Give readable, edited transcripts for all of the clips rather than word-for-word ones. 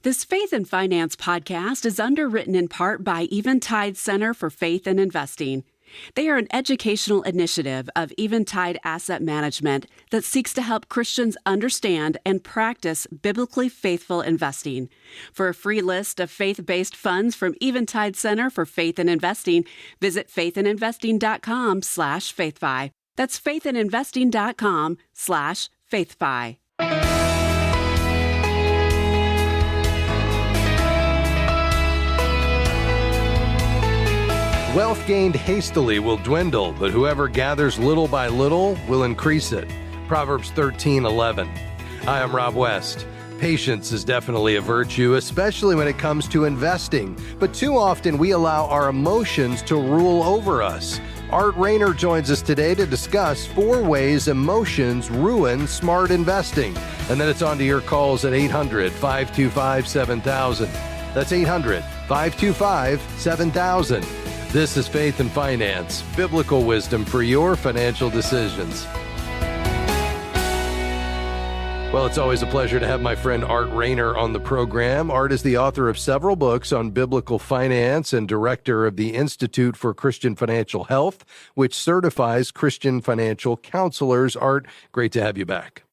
This Faith and Finance podcast is underwritten in part by Eventide Center for Faith and Investing. They are an educational initiative of Eventide Asset Management that seeks to help Christians understand and practice biblically faithful investing. For a free list of faith-based funds from Eventide Center for Faith and Investing, visit faithandinvesting.com/faithfi. That's faithandinvesting.com/faithfi. Wealth gained hastily will dwindle, but whoever gathers little by little will increase it. Proverbs 13:11. Hi, I'm Rob West. Patience is definitely a virtue, especially when it comes to investing. But too often we allow our emotions to rule over us. Art Rayner joins us today to discuss 4 ways emotions ruin smart investing. And then it's on to your calls at 800-525-7000. That's 800-525-7000. This is Faith and Finance, biblical wisdom for your financial decisions. Well, it's always a pleasure to have my friend Art Rayner on the program. Art is the author of several books on biblical finance and director of the Institute for Christian Financial Health, which certifies Christian financial counselors. Art, great to have you back.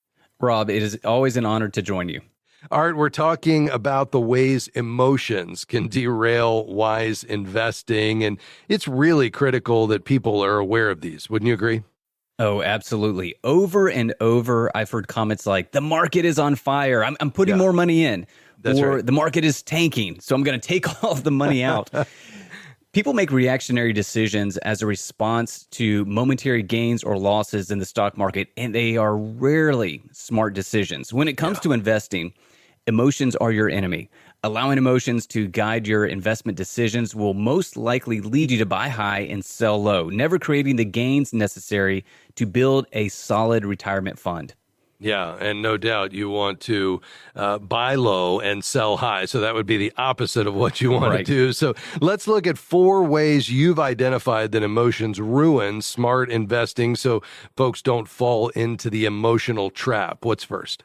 Rob, it is always an honor to join you. Art, we're talking about the ways emotions can derail wise investing, and it's really critical that people are aware of these. Wouldn't you agree? Oh, absolutely. Over and over, I've heard comments like, the market is on fire. I'm putting more money in. That's or right. The market is tanking, so I'm going to take all of the money out. People make reactionary decisions as a response to momentary gains or losses in the stock market, and they are rarely smart decisions. When it comes to investing, emotions are your enemy. Allowing emotions to guide your investment decisions will most likely lead you to buy high and sell low, never creating the gains necessary to build a solid retirement fund. Yeah, and no doubt you want to buy low and sell high. So that would be the opposite of what you want to do. So let's look at 4 ways you've identified that emotions ruin smart investing so folks don't fall into the emotional trap. What's first?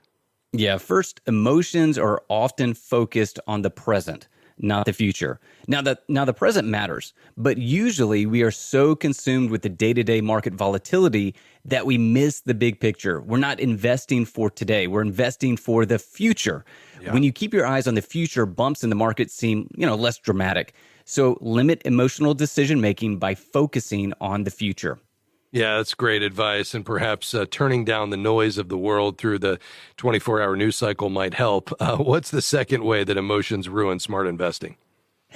Yeah, first, emotions are often focused on the present, not the future. Now the present matters, but usually we are so consumed with the day-to-day market volatility that we miss the big picture. We're not investing for today. We're investing for the future. Yeah. When you keep your eyes on the future, bumps in the market seem, less dramatic. So limit emotional decision-making by focusing on the future. Yeah, that's great advice. And perhaps turning down the noise of the world through the 24-hour news cycle might help. What's the second way that emotions ruin smart investing?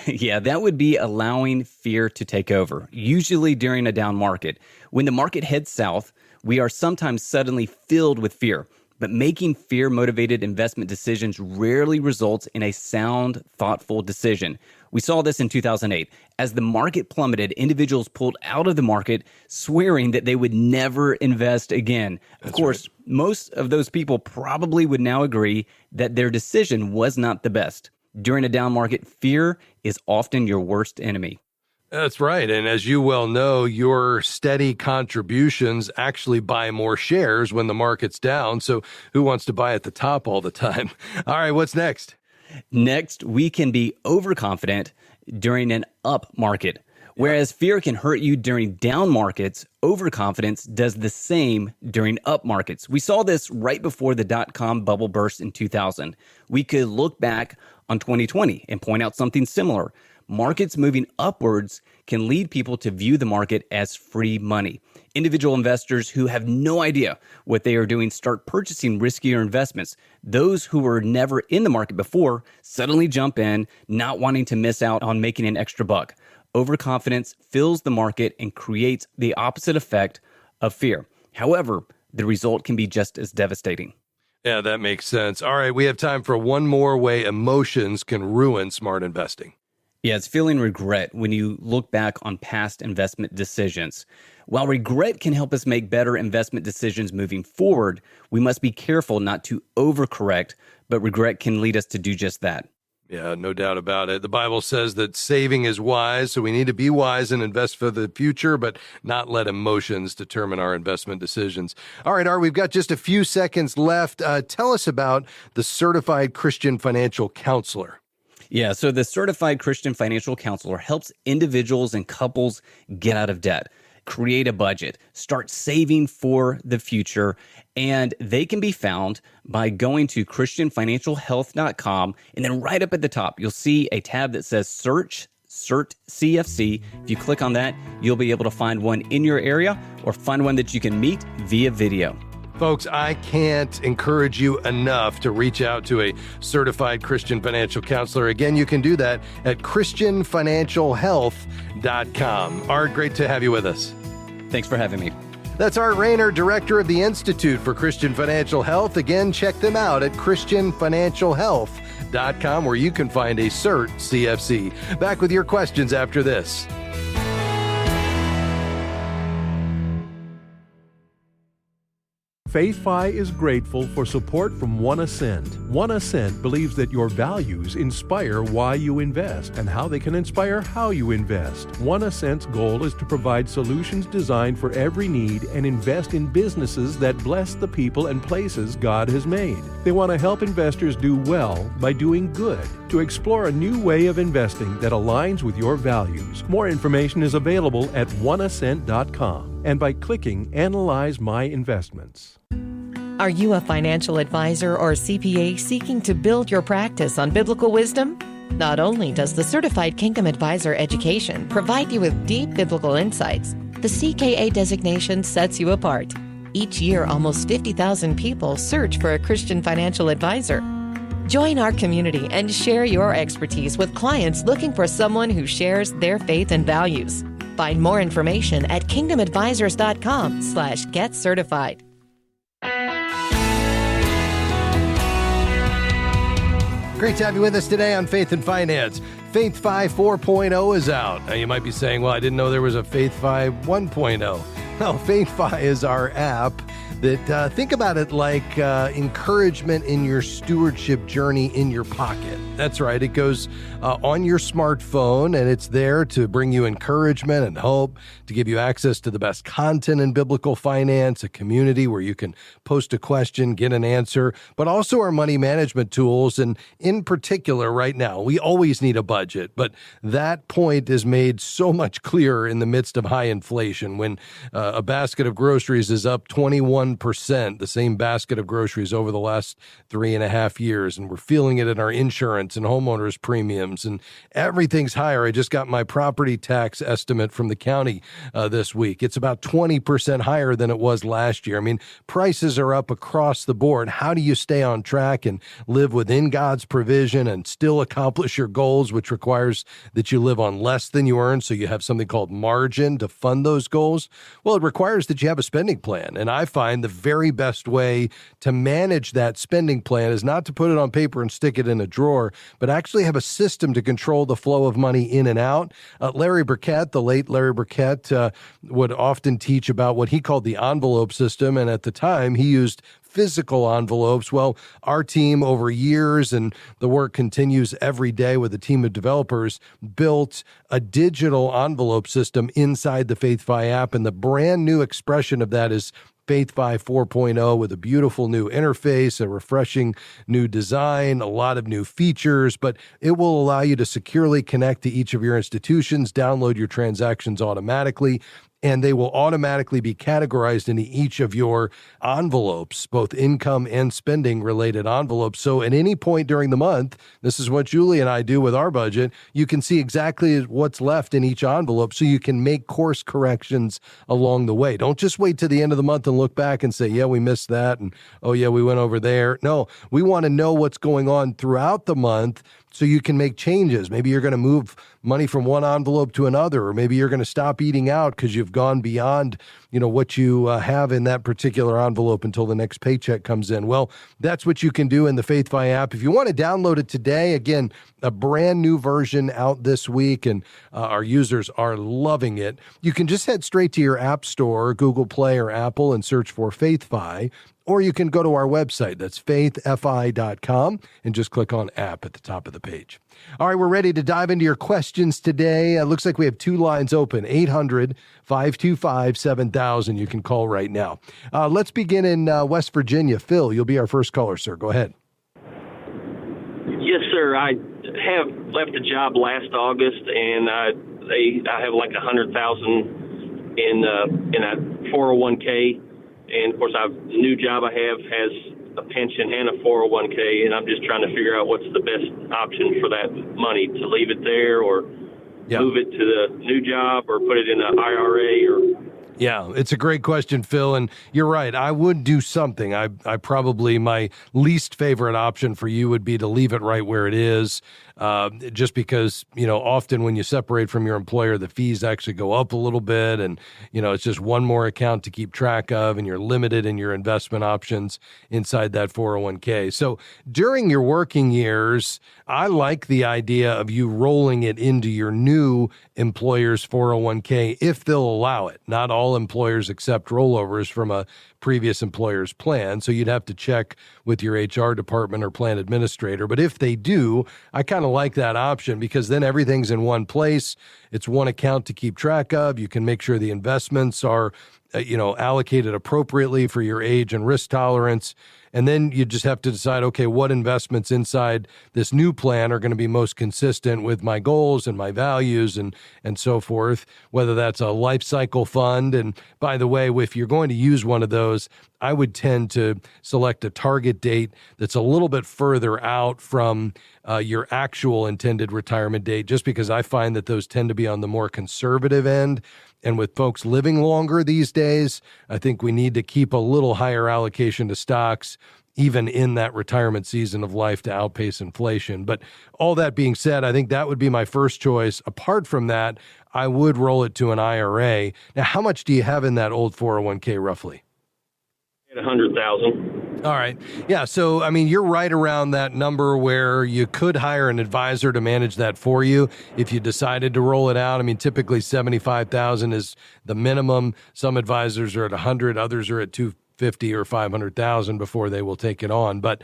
Yeah, that would be allowing fear to take over, usually during a down market. When the market heads south, we are sometimes suddenly filled with fear. But making fear-motivated investment decisions rarely results in a sound, thoughtful decision. We saw this in 2008. As the market plummeted, individuals pulled out of the market, swearing that they would never invest again. Of course, most of those people probably would now agree that their decision was not the best. During a down market, fear is often your worst enemy. That's right. And as you well know, your steady contributions actually buy more shares when the market's down. So who wants to buy at the top all the time? All right, what's next? Next, we can be overconfident during an up market. Whereas fear can hurt you during down markets, overconfidence does the same during up markets. We saw this right before the dot-com bubble burst in 2000. We could look back on 2020 and point out something similar. Markets moving upwards can lead people to view the market as free money. Individual investors who have no idea what they are doing start purchasing riskier investments. Those who were never in the market before suddenly jump in, not wanting to miss out on making an extra buck. Overconfidence fills the market and creates the opposite effect of fear. However, the result can be just as devastating. Yeah, that makes sense. All right, we have time for one more way emotions can ruin smart investing. Yeah, it's feeling regret when you look back on past investment decisions. While regret can help us make better investment decisions moving forward, we must be careful not to overcorrect, but regret can lead us to do just that. Yeah, no doubt about it. The Bible says that saving is wise, so we need to be wise and invest for the future, but not let emotions determine our investment decisions. All right, Art, we've got just a few seconds left. Tell us about the Certified Christian Financial Counselor. Yeah, so the Certified Christian Financial Counselor helps individuals and couples get out of debt, create a budget, start saving for the future, and they can be found by going to christianfinancialhealth.com, and then right up at the top, you'll see a tab that says Search CERT CFC. If you click on that, you'll be able to find one in your area or find one that you can meet via video. Folks, I can't encourage you enough to reach out to a certified Christian financial counselor. Again, you can do that at christianfinancialhealth.com. Art, great to have you with us. Thanks for having me. That's Art Rayner, director of the Institute for Christian Financial Health. Again, check them out at christianfinancialhealth.com, where you can find a CERT CFC. Back with your questions after this. FaithFi is grateful for support from One Ascent. One Ascent believes that your values inspire why you invest and how they can inspire how you invest. One Ascent's goal is to provide solutions designed for every need and invest in businesses that bless the people and places God has made. They want to help investors do well by doing good, to explore a new way of investing that aligns with your values. More information is available at oneascent.com and by clicking Analyze My Investments. Are you a financial advisor or CPA seeking to build your practice on biblical wisdom? Not only does the Certified Kingdom Advisor education provide you with deep biblical insights, the CKA designation sets you apart. Each year, almost 50,000 people search for a Christian financial advisor. Join our community and share your expertise with clients looking for someone who shares their faith and values. Find more information at kingdomadvisors.com/getcertified. Great to have you with us today on Faith and Finance. FaithFi 4.0 is out. Now you might be saying, well, I didn't know there was a FaithFi 1.0. No, FaithFi is our app that, think about it like encouragement in your stewardship journey in your pocket. That's right. It goes on your smartphone, and it's there to bring you encouragement and hope, to give you access to the best content in biblical finance, a community where you can post a question, get an answer, but also our money management tools. And in particular, right now, we always need a budget, but that point is made so much clearer in the midst of high inflation. When a basket of groceries is up 21%, the same basket of groceries over the last 3.5 years, and we're feeling it in our insurance and homeowners premiums, and everything's higher. I just got my property tax estimate from the county this week. It's about 20% higher than it was last year. I mean, prices are up across the board. How do you stay on track and live within God's provision and still accomplish your goals, which requires that you live on less than you earn, so you have something called margin to fund those goals? Well, it requires that you have a spending plan. And I find the very best way to manage that spending plan is not to put it on paper and stick it in a drawer, but actually have a system to control the flow of money in and out. Larry Burkett, the late Larry Burkett, would often teach about what he called the envelope system. And at the time, he used physical envelopes. Well, our team over years, and the work continues every day with a team of developers, built a digital envelope system inside the FaithFi app. And the brand new expression of that is FaithFi 4.0, with a beautiful new interface, a refreshing new design, a lot of new features, but it will allow you to securely connect to each of your institutions, download your transactions automatically, and they will automatically be categorized into each of your envelopes, both income and spending related envelopes. So at any point during the month, this is what Julie and I do with our budget, you can see exactly what's left in each envelope so you can make course corrections along the way. Don't just wait to the end of the month and look back and say, yeah, we missed that, and oh yeah, we went over there. No, we want to know what's going on throughout the month so you can make changes. Maybe you're going to move money from one envelope to another, or maybe you're going to stop eating out because you've gone beyond, what you have in that particular envelope until the next paycheck comes in. Well, that's what you can do in the FaithFi app. If you want to download it today, again, a brand new version out this week, and our users are loving it. You can just head straight to your app store, Google Play or Apple, and search for FaithFi. or you can go to our website. That's faithfi.com and just click on app at the top of the page. All right, we're ready to dive into your questions today. It looks like we have two lines open, 800-525-7000. You can call right now. Let's begin in West Virginia. Phil, you'll be our first caller, sir. Go ahead. Yes, sir. I have left a job last August, and I have like $100,000 in a 401k, and of course, the new job I have has a pension and a 401k, and I'm just trying to figure out what's the best option for that money, to leave it there or move it to the new job or put it in an IRA or. Yeah, it's a great question, Phil, and you're right. I would do something. I probably, my least favorite option for you would be to leave it right where it is, just because, often when you separate from your employer, the fees actually go up a little bit, and, it's just one more account to keep track of, and you're limited in your investment options inside that 401k. So during your working years, I like the idea of you rolling it into your new employer's 401k if they'll allow it. Not all employers accept rollovers from a previous employer's plan, so you'd have to check with your HR department or plan administrator. But if they do, I kind of like that option because then everything's in one place. It's one account to keep track of. You can make sure the investments are allocated appropriately for your age and risk tolerance. And then you just have to decide, okay, what investments inside this new plan are going to be most consistent with my goals and my values and so forth, whether that's a life cycle fund. And by the way, if you're going to use one of those, I would tend to select a target date that's a little bit further out from your actual intended retirement date, just because I find that those tend to be on the more conservative end. And with folks living longer these days, I think we need to keep a little higher allocation to stocks, even in that retirement season of life, to outpace inflation. But all that being said, I think that would be my first choice. Apart from that, I would roll it to an IRA. Now, how much do you have in that old 401k roughly? $100,000. All right. Yeah. So, you're right around that number where you could hire an advisor to manage that for you if you decided to roll it out. Typically 75,000 is the minimum. Some advisors are at 100, others are at 250 or 500,000 before they will take it on. But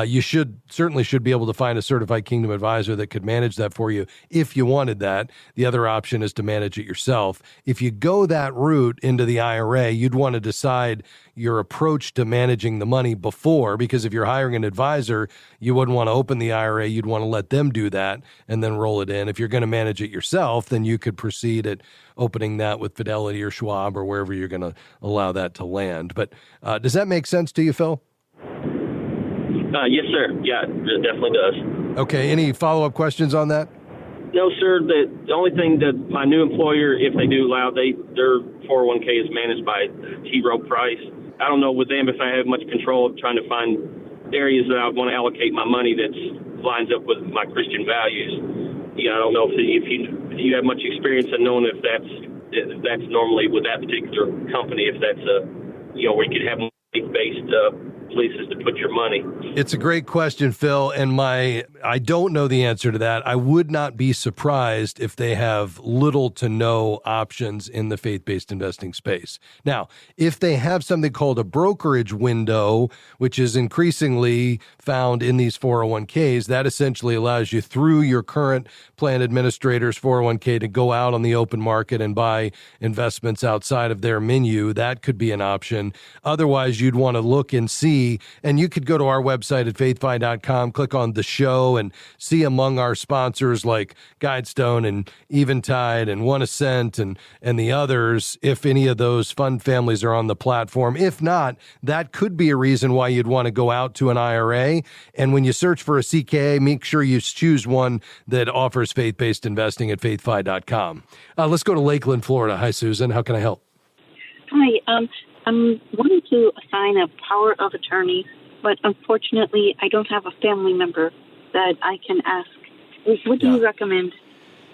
you certainly should be able to find a certified Kingdom advisor that could manage that for you if you wanted that. The other option is to manage it yourself. If you go that route into the IRA, you'd want to decide your approach to managing the money before, because if you're hiring an advisor, you wouldn't want to open the IRA. You'd want to let them do that and then roll it in. If you're going to manage it yourself, then you could proceed at opening that with Fidelity or Schwab or wherever you're going to allow that to land. But does that make sense to you, Phil? Yes, sir. Yeah, it definitely does. Okay. Any follow-up questions on that? No, sir. The only thing that my new employer, if they do allow, their 401k is managed by T. Rowe Price. I don't know with them if I have much control of trying to find areas that I want to allocate my money that lines up with my Christian values. I don't know if you have much experience in knowing if that's normally with that particular company, if that's where you could have faith-based places to put your money. It's a great question, Phil, and I don't know the answer to that. I would not be surprised if they have little to no options in the faith-based investing space. Now, if they have something called a brokerage window, which is increasingly found in these 401ks, that essentially allows you through your current plan administrator's 401k to go out on the open market and buy investments outside of their menu. That could be an option. Otherwise, you'd want to look and see. And you could go to our website at faithfi.com, click on the show, and see among our sponsors like Guidestone and Eventide and One Ascent and the others, if any of those fund families are on the platform. If not, that could be a reason why you'd want to go out to an IRA. And when you search for a CKA, make sure you choose one that offers faith-based investing at faithfi.com. Let's go to Lakeland, Florida. Hi, Susan. How can I help? Hi. I'm wanting to assign a power of attorney, but unfortunately, I don't have a family member that I can ask. What do you recommend?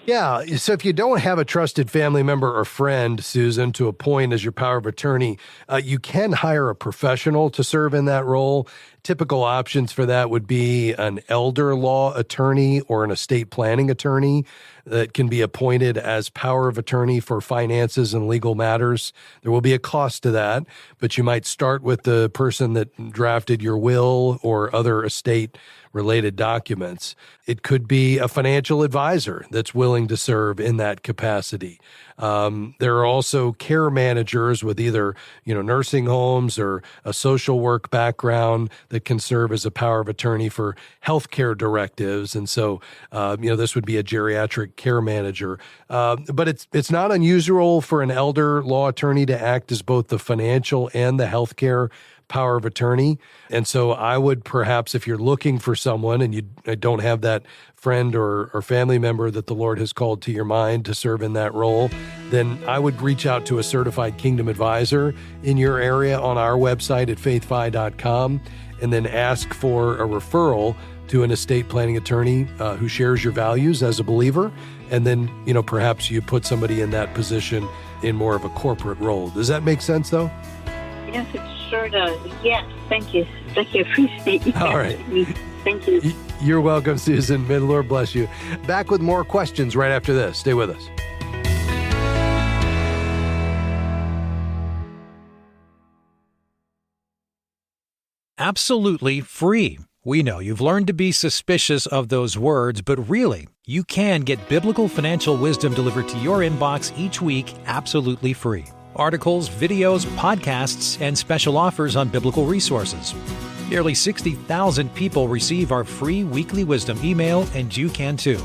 Yeah, so if you don't have a trusted family member or friend, Susan, to appoint as your power of attorney, you can hire a professional to serve in that role. Typical options for that would be an elder law attorney or an estate planning attorney. that can be appointed as power of attorney for finances and legal matters. There will be a cost to that, but you might start with the person that drafted your will or other estate-related documents. It could be a financial advisor that's willing to serve in that capacity. There are also care managers with either, nursing homes or a social work background that can serve as a power of attorney for healthcare directives. And so, this would be a geriatric care manager. But it's not unusual for an elder law attorney to act as both the financial and the healthcare power of attorney. And so I would perhaps, if you're looking for someone and you don't have that friend or family member that the Lord has called to your mind to serve in that role, then I would reach out to a certified kingdom advisor in your area on our website at faithfi.com, and then ask for a referral to an estate planning attorney who shares your values as a believer. And then, perhaps you put somebody in that position in more of a corporate role. Does that make sense, though? Yes, it sure does. Yes, thank you. Thank you. Appreciate you. All right. Thank you. You're welcome, Susan. May the Lord bless you. Back with more questions right after this. Stay with us. Absolutely free. We know you've learned to be suspicious of those words, but really, you can get biblical financial wisdom delivered to your inbox each week absolutely free. Articles, videos, podcasts, and special offers on biblical resources. Nearly 60,000 people receive our free weekly wisdom email, and you can too.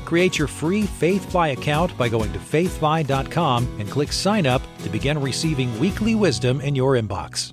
Create your free FaithFi account by going to faithfi.com and click Sign Up to begin receiving weekly wisdom in your inbox.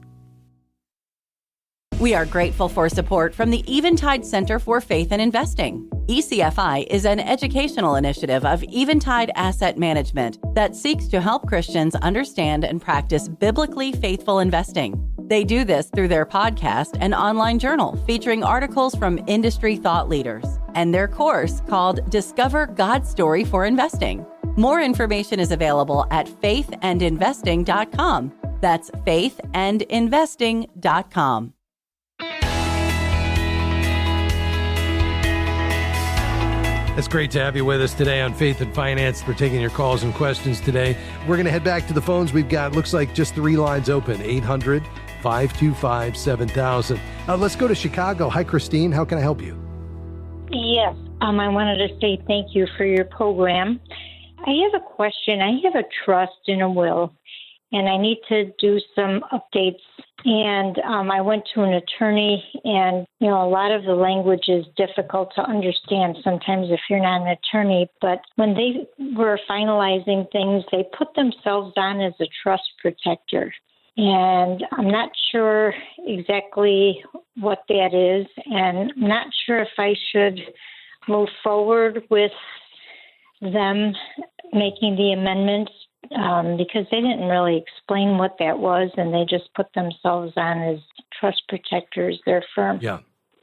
We are grateful for support from the Eventide Center for Faith and Investing. ECFI is an educational initiative of Eventide Asset Management that seeks to help Christians understand and practice biblically faithful investing. They do this through their podcast and online journal featuring articles from industry thought leaders and their course called Discover God's Story for Investing. More information is available at faithandinvesting.com. That's faithandinvesting.com. It's great to have you with us today on Faith and Finance. We're taking your calls and questions today. We're going to head back to the phones. We've got, looks like just 3 lines open, 800-525-7000. Let's go to Chicago. Hi, Christine. How can I help you? Yes, I wanted to say thank you for your program. I have a question. I have a trust and a will, and I need to do some updates. And I went to an attorney, and, a lot of the language is difficult to understand sometimes if you're not an attorney. But when they were finalizing things, they put themselves on as a trust protector. And I'm not sure exactly what that is, and I'm not sure if I should move forward with them making the amendments because they didn't really explain what that was, and they just put themselves on as trust protectors, their firm.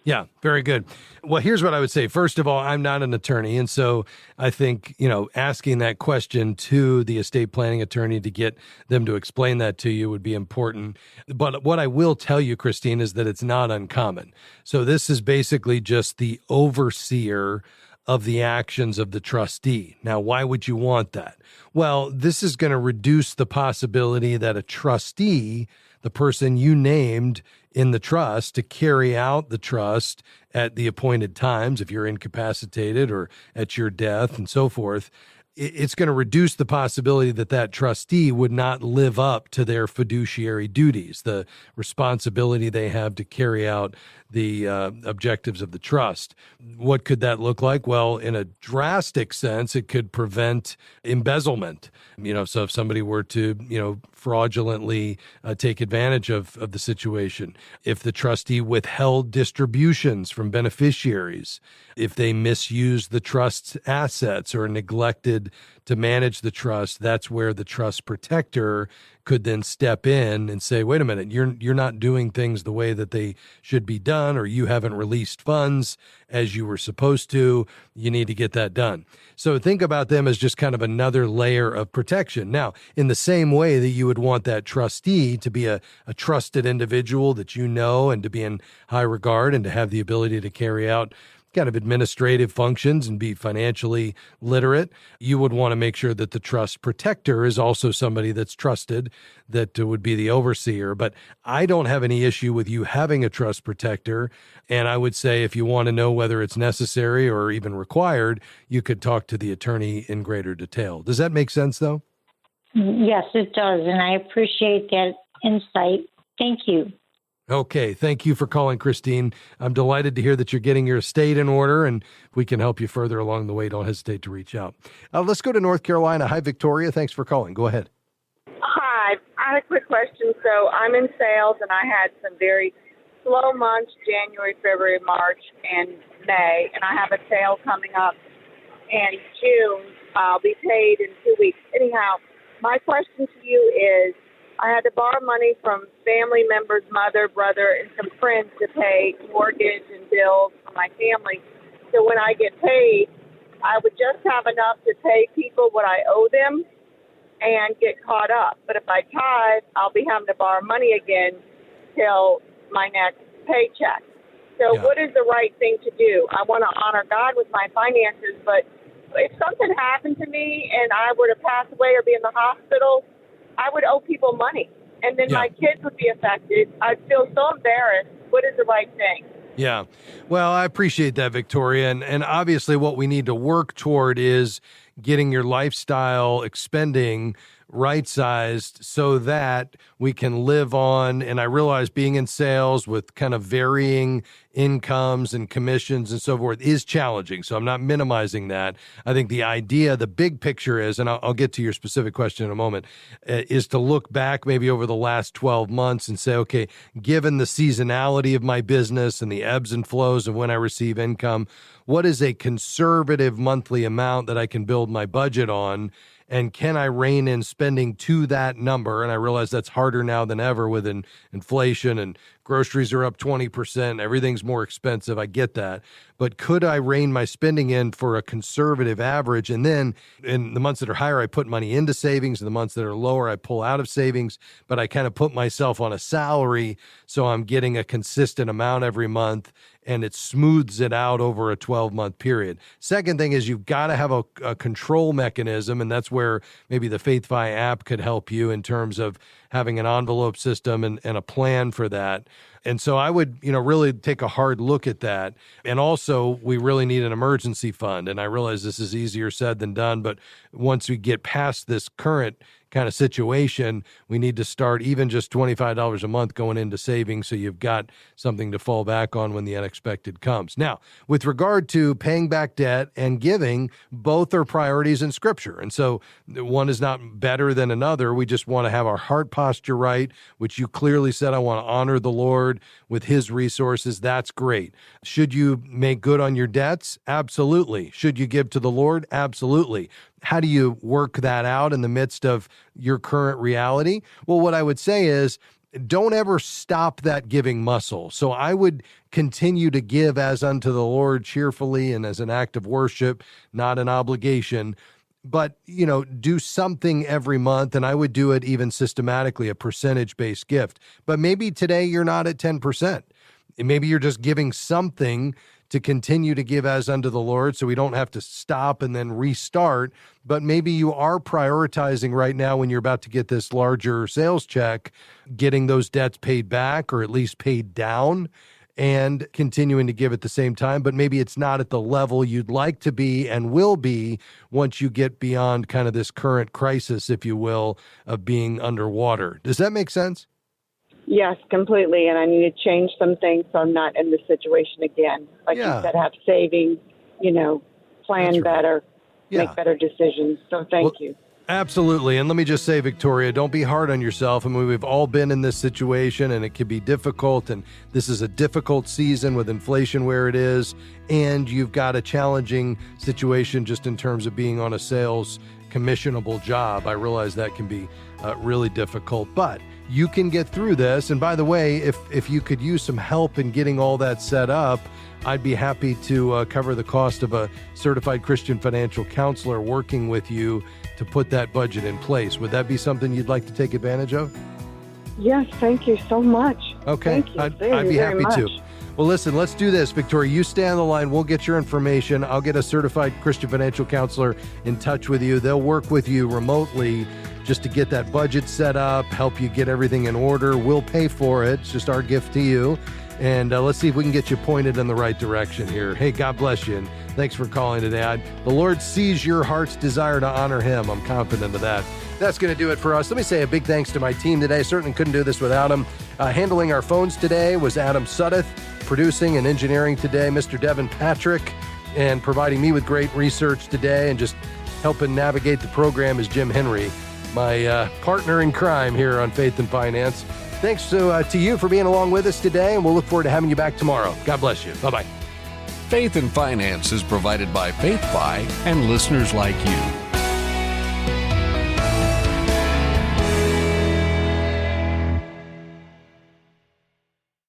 Yeah, very good. Well, here's what I would say. First of all, I'm not an attorney, and so I think, asking that question to the estate planning attorney to get them to explain that to you would be important. But what I will tell you, Christine, is that it's not uncommon. So this is basically just the overseer of the actions of the trustee. Now, why would you want that? Well, this is going to reduce the possibility that a trustee, the person you named in the trust to carry out the trust at the appointed times, if you're incapacitated or at your death and so forth, it's going to reduce the possibility that that trustee would not live up to their fiduciary duties, the responsibility they have to carry out the objectives of the trust. What could that look like? Well, in a drastic sense, it could prevent embezzlement. So if somebody were to, fraudulently take advantage of the situation, if the trustee withheld distributions from beneficiaries, if they misused the trust's assets or neglected to manage the trust, that's where the trust protector could then step in and say, wait a minute, you're not doing things the way that they should be done, or you haven't released funds as you were supposed to. You need to get that done. So think about them as just kind of another layer of protection. Now, in the same way that you would want that trustee to be a trusted individual that you know and to be in high regard and to have the ability to carry out kind of administrative functions and be financially literate, you would want to make sure that the trust protector is also somebody that's trusted, that would be the overseer. But I don't have any issue with you having a trust protector. And I would say if you want to know whether it's necessary or even required, you could talk to the attorney in greater detail. Does that make sense, though? Yes, it does. And I appreciate that insight. Thank you. Okay. Thank you for calling, Christine. I'm delighted to hear that you're getting your estate in order, and if we can help you further along the way, don't hesitate to reach out. Let's go to North Carolina. Hi, Victoria. Thanks for calling. Go ahead. Hi. I had a quick question. So I'm in sales, and I had some very slow months, January, February, March, and May, and I have a sale coming up in June. I'll be paid in 2 weeks. Anyhow, my question to you is, I had to borrow money from family members, mother, brother, and some friends to pay mortgage and bills for my family. So when I get paid, I would just have enough to pay people what I owe them and get caught up. But if I tithe, I'll be having to borrow money again till my next paycheck. So What is the right thing to do? I want to honor God with my finances, but if something happened to me and I were to pass away or be in the hospital, I would owe people money, and then my kids would be affected. I'd feel so embarrassed. What is the right thing? Yeah. Well, I appreciate that, Victoria. And obviously what we need to work toward is getting your lifestyle expending right-sized so that we can live on. And I realize being in sales with kind of varying incomes and commissions and so forth is challenging. So I'm not minimizing that. I think the idea, the big picture is, and I'll get to your specific question in a moment, is to look back maybe over the last 12 months and say, okay, given the seasonality of my business and the ebbs and flows of when I receive income, what is a conservative monthly amount that I can build my budget on? And can I rein in spending to that number? And I realize that's harder now than ever with inflation, and groceries are up 20%. Everything's more expensive. I get that. But could I rein my spending in for a conservative average? And then in the months that are higher, I put money into savings. In the months that are lower, I pull out of savings. But I kind of put myself on a salary, so I'm getting a consistent amount every month, and it smooths it out over a 12-month period. Second thing is you've got to have a control mechanism, and that's where maybe the FaithFi app could help you in terms of having an envelope system and a plan for that. And so I would, really take a hard look at that. And also, we really need an emergency fund. And I realize this is easier said than done, but once we get past this current kind of situation, we need to start even just $25 a month going into savings so you've got something to fall back on when the unexpected comes. Now, with regard to paying back debt and giving, both are priorities in Scripture. And so one is not better than another. We just want to have our heart posture right, which you clearly said, I want to honor the Lord with His resources. That's great. Should you make good on your debts? Absolutely. Should you give to the Lord? Absolutely. How do you work that out in the midst of your current reality? Well, what I would say is, don't ever stop that giving muscle. So I would continue to give as unto the Lord cheerfully and as an act of worship, not an obligation. But, do something every month, and I would do it even systematically, a percentage-based gift. But maybe today you're not at 10%. Maybe you're just giving something to continue to give as unto the Lord, so we don't have to stop and then restart. But maybe you are prioritizing right now, when you're about to get this larger sales check, getting those debts paid back or at least paid down, and continuing to give at the same time. But maybe it's not at the level you'd like to be and will be once you get beyond kind of this current crisis, if you will, of being underwater. Does that make sense? Yes, completely. And I need to change some things so I'm not in this situation again. Like you said, have savings, plan better, make better decisions. So thank you. Absolutely. And let me just say, Victoria, don't be hard on yourself. I mean, we've all been in this situation, and it can be difficult. And this is a difficult season with inflation where it is. And you've got a challenging situation just in terms of being on a sales commissionable job. I realize that can be really difficult, but you can get through this. And by the way, if you could use some help in getting all that set up, I'd be happy to cover the cost of a certified Christian financial counselor working with you to put that budget in place. Would that be something you'd like to take advantage of? Yes, thank you so much. Okay, Thank you I'd be happy to. Well, listen, let's do this. Victoria, you stay on the line. We'll get your information. I'll get a certified Christian financial counselor in touch with you. They'll work with you remotely just to get that budget set up, help you get everything in order. We'll pay for it. It's just our gift to you. And let's see if we can get you pointed in the right direction here. Hey, God bless you. And thanks for calling today. The Lord sees your heart's desire to honor him. I'm confident of that. That's going to do it for us. Let me say a big thanks to my team today. Certainly couldn't do this without them. Handling our phones today was Adam Suddeth. Producing and engineering today, Mr. Devin Patrick. And providing me with great research today and just helping navigate the program is Jim Henry, my partner in crime here on Faith and Finance. Thanks to you for being along with us today, and we'll look forward to having you back tomorrow. God bless you. Bye-bye. Faith and Finance is provided by Faith Fi and listeners like you.